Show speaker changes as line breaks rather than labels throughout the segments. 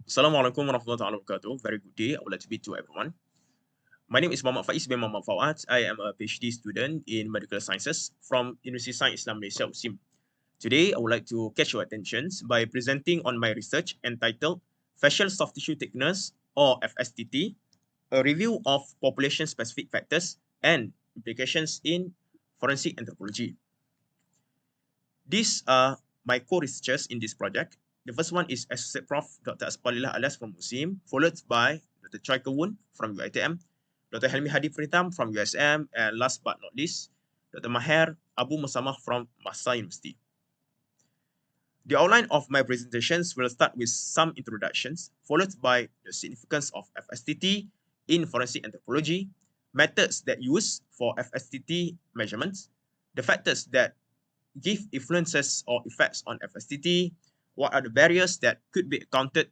Assalamualaikum warahmatullahi wabarakatuh. Very good day. I would like to meet to everyone. My name is Muhammad FAIZ bin Muhammad FAUAD. I am a PhD student in medical sciences from University of Science Islam Malaysia, USIM. Today, I would like to catch your attention by presenting on my research entitled Facial Soft Tissue Thickness or FSTT, a review of population-specific factors and implications in forensic anthropology. These are my co-researchers in this project. The first one is Associate Prof. Dr. Asfalillah Alias from USIM, followed by Dr. Choi Kewun from UiTM, Dr. Helmi Hadi Pritam from USM, and last but not least, Dr. Maher Abu Musamah from Masa University. The outline of my presentations will start with some introductions, followed by the significance of FSTT in forensic anthropology, methods that use for FSTT measurements, the factors that give influences or effects on FSTT, what are the barriers that could be encountered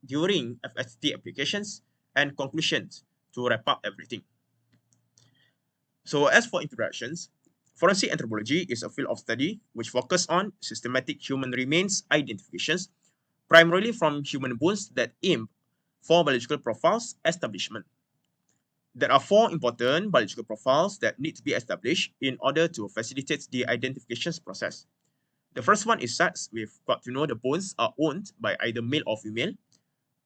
during FSTT applications, and conclusions to wrap up everything. So as for introductions, forensic anthropology is a field of study which focuses on systematic human remains identifications, primarily from human bones that aim for biological profiles establishment. There are four important biological profiles that need to be established in order to facilitate the identification process. The first one is sex. We've got to know the bones are owned by either male or female,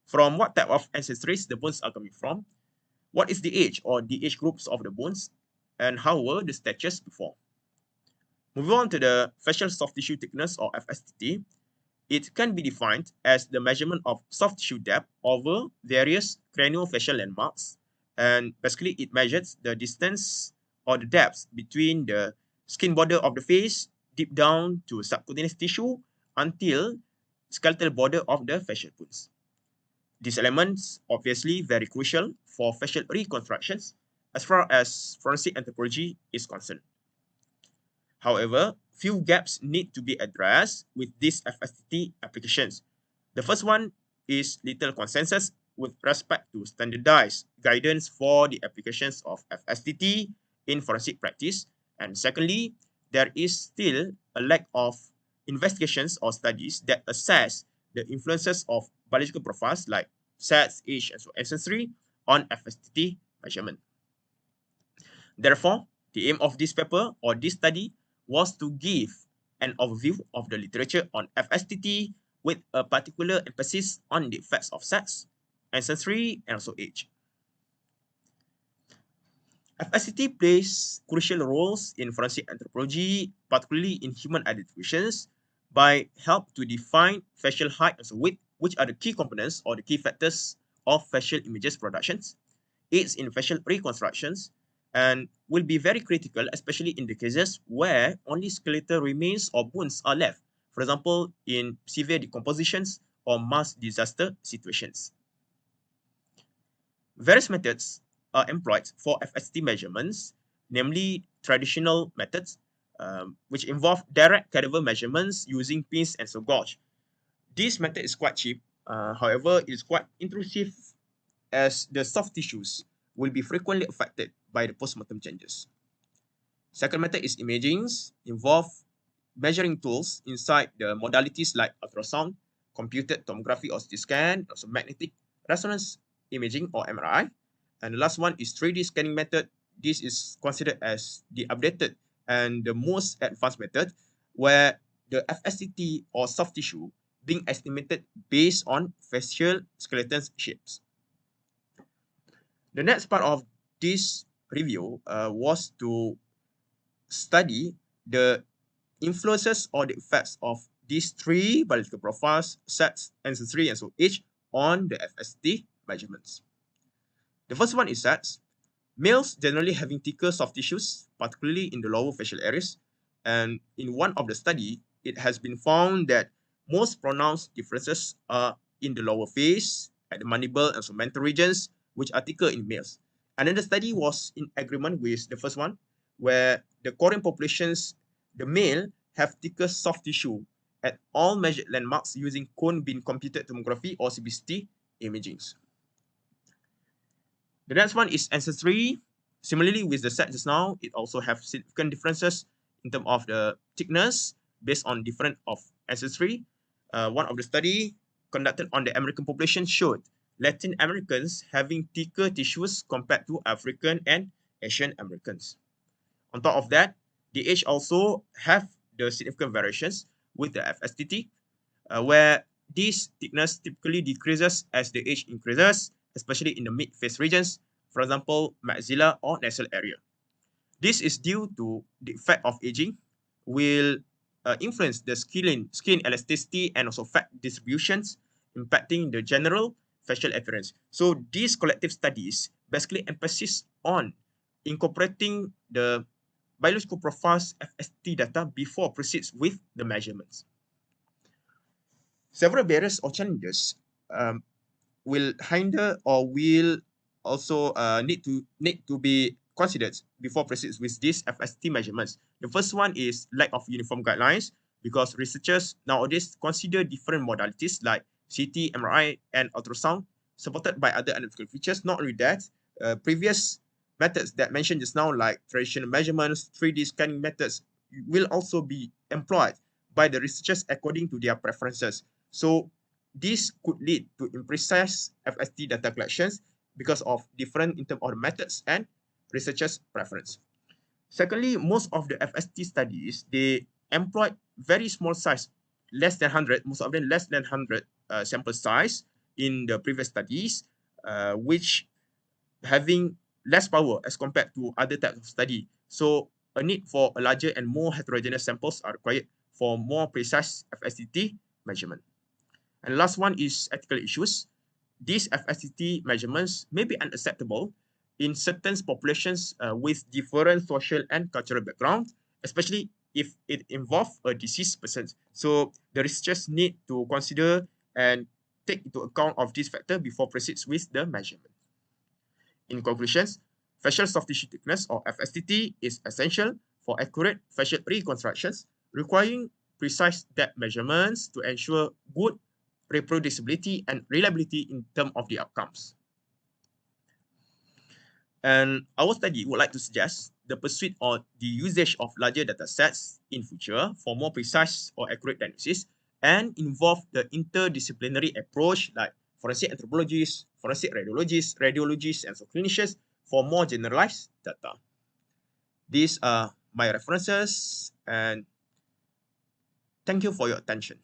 from what type of ancestries the bones are coming from, what is the age or the age groups of the bones, and how were the statures before. Moving on to the facial soft tissue thickness or FSTT, it can be defined as the measurement of soft tissue depth over various craniofacial landmarks, and basically it measures the distance or the depth between the skin border of the face deep down to subcutaneous tissue until skeletal border of the facial bones. These elements obviously very crucial for facial reconstructions as far as forensic anthropology is concerned. However, few gaps need to be addressed with these FSTT applications. The first one is little consensus with respect to standardized guidance for the applications of FSTT in forensic practice. And secondly, there is still a lack of investigations or studies that assess the influences of biological profiles like sex, age, and ancestry on FSTT measurement. Therefore, the aim of this paper or this study was to give an overview of the literature on FSTT with a particular emphasis on the effects of sex, ancestry, and also age. FSTT plays crucial roles in forensic anthropology, particularly in human identifications, by help to define facial height and width, which are the key components or the key factors of facial images productions, aids in facial reconstructions, and will be very critical, especially in the cases where only skeletal remains or bones are left, for example, in severe decompositions or mass disaster situations. Various methods are employed for FST measurements, namely traditional methods, which involve direct cadaver measurements using pins and so gauge. This method is quite cheap, however, it is quite intrusive as the soft tissues will be frequently affected by the postmortem changes. Second method is imagings, involve measuring tools inside the modalities like ultrasound, computed tomography or CT scan, also magnetic resonance imaging or MRI. And the last one is 3D scanning method. This is considered as the updated and the most advanced method where the FSTT or soft tissue being estimated based on facial skeleton shapes. The next part of this review was to study the influences or the effects of these three biological profiles, sex, ancestry, and so age on the FST measurements. The first one is sex. Males generally having thicker soft tissues, particularly in the lower facial areas. And in one of the study, it has been found that most pronounced differences are in the lower face, at the mandible and so mental regions, which are thicker in males. Another study was in agreement with the first one, where the Korean populations, the male have thicker soft tissue at all measured landmarks using cone beam computed tomography or CBCT imagings. The next one is ancestry. Similarly with the sex just now, it also have significant differences in terms of the thickness based on different of ancestry. One of the study conducted on the American population showed Latin Americans having thicker tissues compared to African and Asian Americans. On top of that, the age also have the significant variations with the FSTT, where this thickness typically decreases as the age increases, especially in the mid-face regions, for example, maxilla or nasal area. This is due to the effect of aging will influence the skin elasticity and also fat distributions, impacting the general facial appearance. So these collective studies basically emphasize on incorporating the biological profiles FST data before proceeds with the measurements. Several barriers or challenges will hinder or will also need to be considered before proceeds with these FST measurements. The first one is lack of uniform guidelines, because researchers nowadays consider different modalities like CT, MRI, and ultrasound supported by other analytical features. Not only that, previous methods that mentioned just now, like traditional measurements, 3D scanning methods, will also be employed by the researchers according to their preferences. So this could lead to imprecise FST data collections because of different in terms of the methods and researchers' preference. Secondly, most of the FST studies, they employed very small size, less than 100, most of them less than 100 sample size in the previous studies, which having less power as compared to other types of study. So a need for a larger and more heterogeneous samples are required for more precise FSTT measurement. And last one is ethical issues. These FSTT measurements may be unacceptable in certain populations with different social and cultural background, especially if it involves a deceased person. So the researchers need to consider and take into account of this factor before proceeds with the measurement. In conclusions, facial soft tissue thickness or FSTT is essential for accurate facial reconstructions, requiring precise depth measurements to ensure good reproducibility and reliability in terms of the outcomes. And our study would like to suggest the pursuit or the usage of larger data sets in future for more precise or accurate diagnosis, and involve the interdisciplinary approach like forensic anthropologists, forensic radiologists, and so clinicians for more generalized data. These are my references, and thank you for your attention.